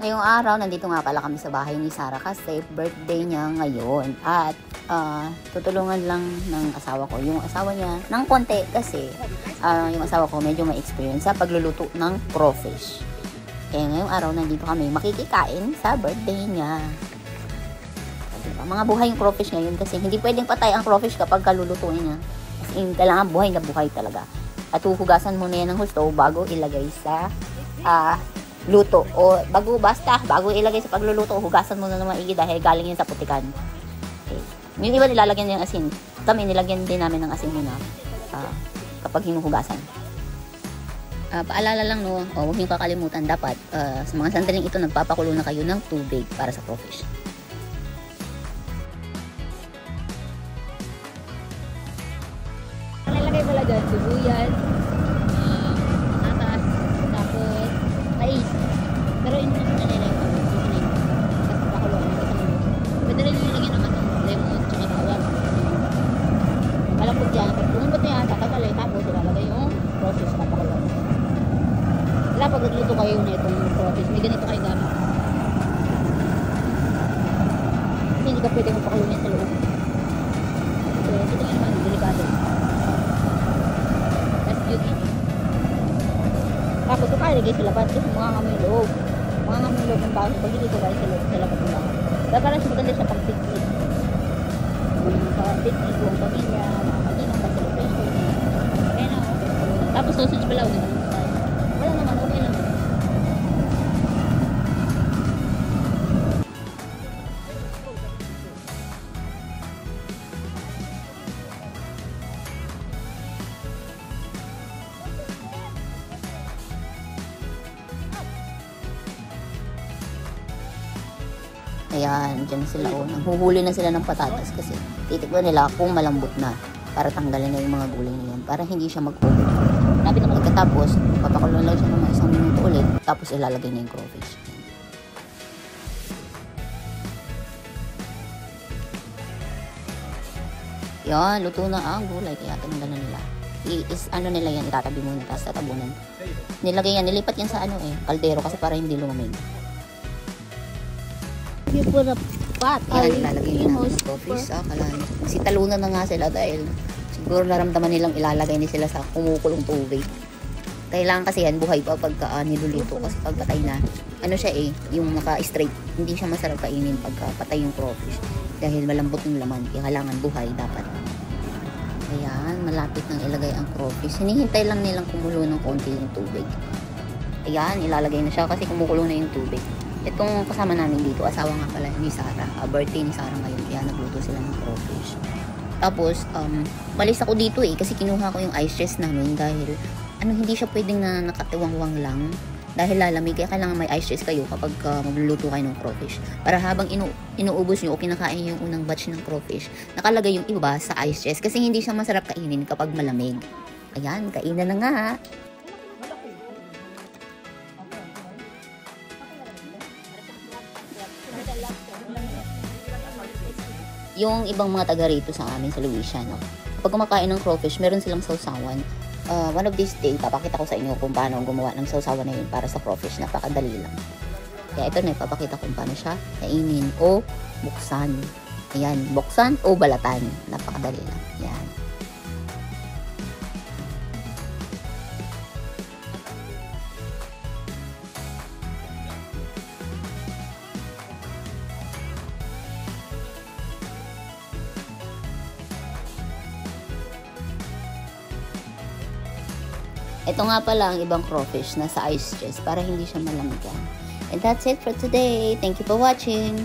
Ngayong araw, nandito nga pala kami sa bahay ni Sarah kasi birthday niya ngayon. At tutulungan lang ng asawa ko. Yung asawa niya ng konti kasi yung asawa ko medyo may experience sa pagluluto ng crawfish. Kaya ngayong araw, nandito kami makikikain sa birthday niya. Diba? Mga buhay yung crawfish ngayon kasi hindi pwedeng patay ang crawfish kapag kalulutuin niya. Kasi kailangan buhay na buhay talaga. At huhugasan mo na yan ng husto bago ilagay sa luto o bago ilagay sa pagluluto, hugasan mo na ng maigi dahil galing yan sa putikan. Okay. Yung iba nilalagyan ng asin. Kami nilagyan din namin ng asin muna kapag hinuhugasan. Paalala lang no, huwag niyong kakalimutan dapat sa mga sandaling ito nagpapakulo na kayo ng tubig para sa crawfish. Nalagay pala dyan, sibuyas, atas, tapos mais. Pero hindi naman nalagay ko. Kasi pakuloan ko sa mulo. Pwede rin nilagyan ng lemon, tsaka bawang. Malambot yan. Pag lumambot na yan, tatagalay. Tapos ilalagay yung crawfish na pakuloan. Wala pag nagluto kayo na itong crawfish, may ganito kayo gamit. Kasi hindi ka pwede magpakuloan yan sa loob. So, ito nga naman, delikado. Tapos ito kaya lagay sa labas kasi mga kami loob. Mga kami loob ng bahay. Pag dito kaya sa labas ng bahay. Kaya parang maganda siya pang picnic. Pang picnic, buong pamilya, mga kaginang, pang celebration. Kaya na ako. Tapos sausage pala. Wala naman, okay lang. Ayan, dyan sila nanghuhuli na sila ng patatas kasi titikman nila kung malambot na para tanggalin na yung mga gulay na yan para hindi siya mag-over. Napit na pagkatapos, papakuloan lang siya ng mga 1 minuto ulit tapos ilalagay na yung crawfish. Yan, luto na ang gulay kaya tinanggal na nila. Nila yan, itatabi muna tapos tatabunan. Nilagay yan, nilipat yan sa kaldero kasi para hindi lumamig. You put a pot. Yan, ilalagay nila ng crawfish. Kasi talunan na nga sila dahil siguro naramdaman nilang ilalagay ni sila sa kumukulong tubig. Kailangan kasi yan, buhay pa pagka niluluto kasi pag patay na, siya yung naka-straight, hindi siya masarap kainin pagka patay yung crawfish. Dahil malambot yung laman, kaya kailangan buhay dapat. Ayan, malapit nang ilagay ang crawfish. Hinihintay lang nilang kumulo ng konti yung tubig. Ayan, ilalagay na siya kasi kumukulo na yung tubig. Itong kasama namin dito, asawa nga pala ni Sarah, birthday ni Sarah ngayon, kaya nagluto sila ng crawfish. Tapos, malis ako dito kasi kinuha ko yung ice chest namin dahil hindi siya pwedeng na nakatiwangwang lang dahil lalamig, kaya kailangan may ice chest kayo kapag magluluto kayo ng crawfish. Para habang inuubos nyo o kinakain yung unang batch ng crawfish, nakalagay yung iba sa ice chest kasi hindi siya masarap kainin kapag malamig. Ayan, kainan na nga. Yung ibang mga taga rito sa amin sa Louisiana, kapag kumakain ng crawfish, meron silang sausawan. One of these days, papakita ko sa inyo kung paano gumawa ng sausawan na yun para sa crawfish. Napakadali lang. Kaya ito na, ipapakita kung paano siya kainin o buksan. Ayan, buksan o balatan. Napakadali lang. Ayan. Ito nga pala ang ibang crawfish na sa ice chest para hindi siya malamigan. And that's it for today. Thank you for watching.